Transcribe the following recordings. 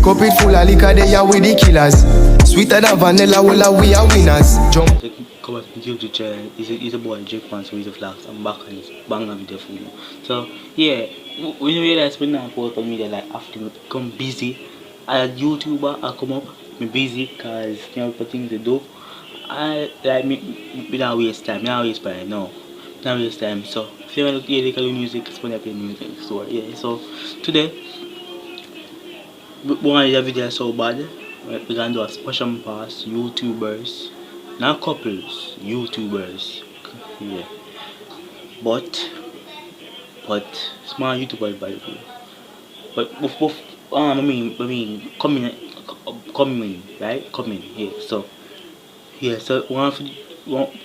cup it full of liquor, they are with the killers. Sweeter than vanilla, well, we are winners. Jump. Come back to the YouTube channel. He's a boy, Jacquan, so he's a vlogs. I'm back and he's banging video for you. So, yeah, when you realize when I post on media, like, after I become busy, as a YouTuber, I come up, I'm busy because you know, for things to do. I like me not waste time, not waste time, no. Not waste time. So, if you want to hear the music, it's when I play music. So, yeah, so today, we want to do a video so bad. We're gonna do a special pass, YouTubers, not couples, YouTubers, yeah. But small YouTubers by the way. But I mean, coming, right? Coming, yeah. So, yeah. So,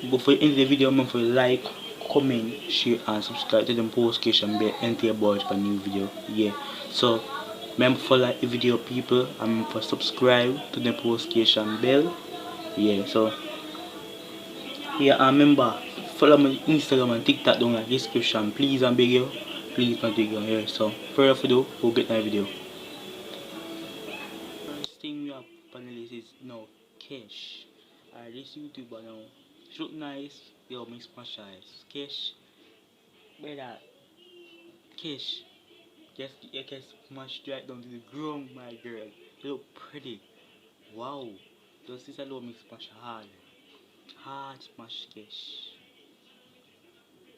before you end the video, I'm for like, comment, share, and subscribe to the notification bell and tell about a new video, yeah. So. Remember for like the video people and for subscribe to the notification bell. Yeah, so yeah, and remember follow my Instagram and TikTok down in the description. Please and beg you. Please and beg you. Yeah, so further ado, we'll get my video. First thing we have on the list is now Cash. This YouTuber now. She look nice, yo, make smash eyes. Cash, better Cash. Just you can smash right down to the ground, my girl. You look pretty. Wow. Just this alone makes smash hard. Hard smash Cash.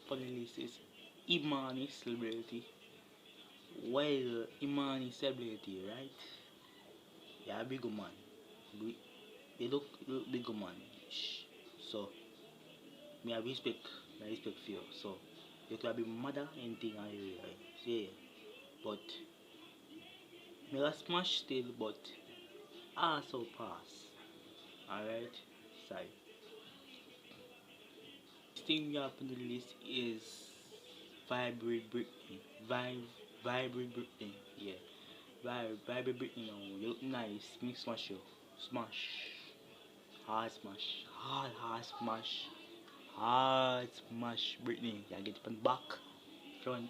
Funny list is Imani celebrity. Well, Imani celebrity, right? Yeah, big man. They look big man. So, me have respect for you. So, you could be mother anything I yeah. But me a smash still, but also pass. Alright, sorry. Next thing we have on the list is Vibrate Britney. Vibrate Britney, yeah. Vibrate Britney now. You look nice. Me smash you. Smash. Hard smash. Hard smash. Hard smash Britney. You get it from back, front,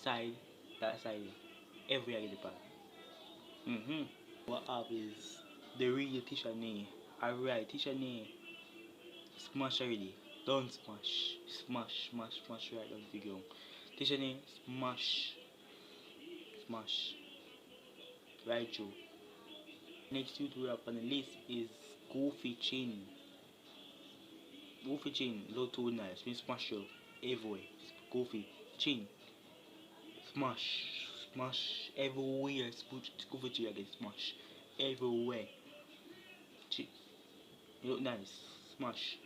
side, that side. Everywhere you get it from. What up is the real Tisha name. Alright, Tisha name. Smash already. Don't smash. Smash right down to the ground. Tisha name, smash. Right, Joe. Next YouTuber up on the list is Goofy Chin. Goofy Chin, look too nice. Me smash you everywhere. Goofy Chin. Smash everywhere. Goofy Chin again. Smash everywhere. You look nice. Smash.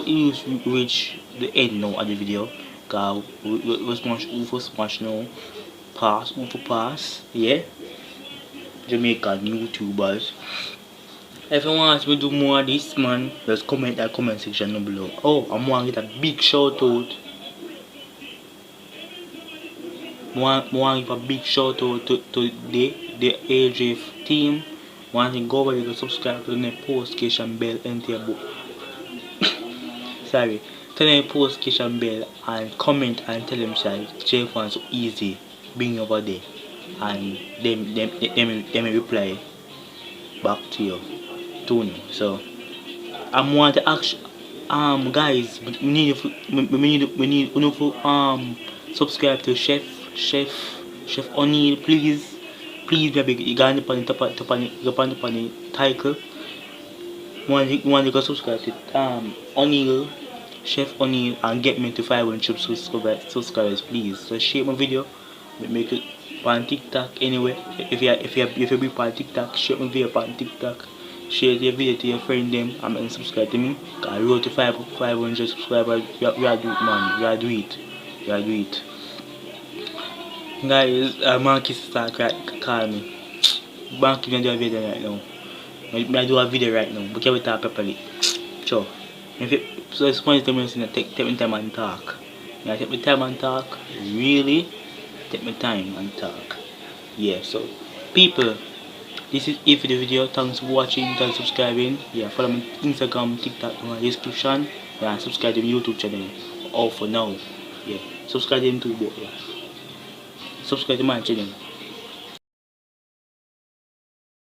You reach the end now of the video. Cause we smash now. Pass. Yeah. Jamaican YouTubers. If you want me to do more of this, man, just comment that comment section down below. Oh, I'm going to get a big shout out. I want to give a big shout out to the AJF team. I want to go over there to subscribe to the notification bell and tell book. Sorry. Turn the notification bell and comment and tell them say Jacquan so easy. Bring over there. And them reply back to you. So I'm want to ask guys, we need subscribe to Chef O'Neil, please baby, you got on the title. Want to go subscribe to O'Neil, Chef O'Neil, and get me to 500 subscribers, please. So share my video, make it on TikTok anyway. If you be on TikTok, share my video on TikTok. Share the video to your friend them and subscribe to me. I wrote to 500 subscribers. We are do it, man. We are do it. Guys, Marcus start call me. Bank can do a video right now. I do a video right now. But you have to talk properly. Sure. So it's funny to me to take my time and talk. I take my time and talk. Really take my time and talk. Yeah, so people, this is it for the video. Thanks for watching, thanks for subscribing. Yeah, follow me Instagram, TikTok in the description. Yeah, subscribe to my YouTube channel. All for now. Yeah, subscribe to them too, both. Yeah. Subscribe to my channel.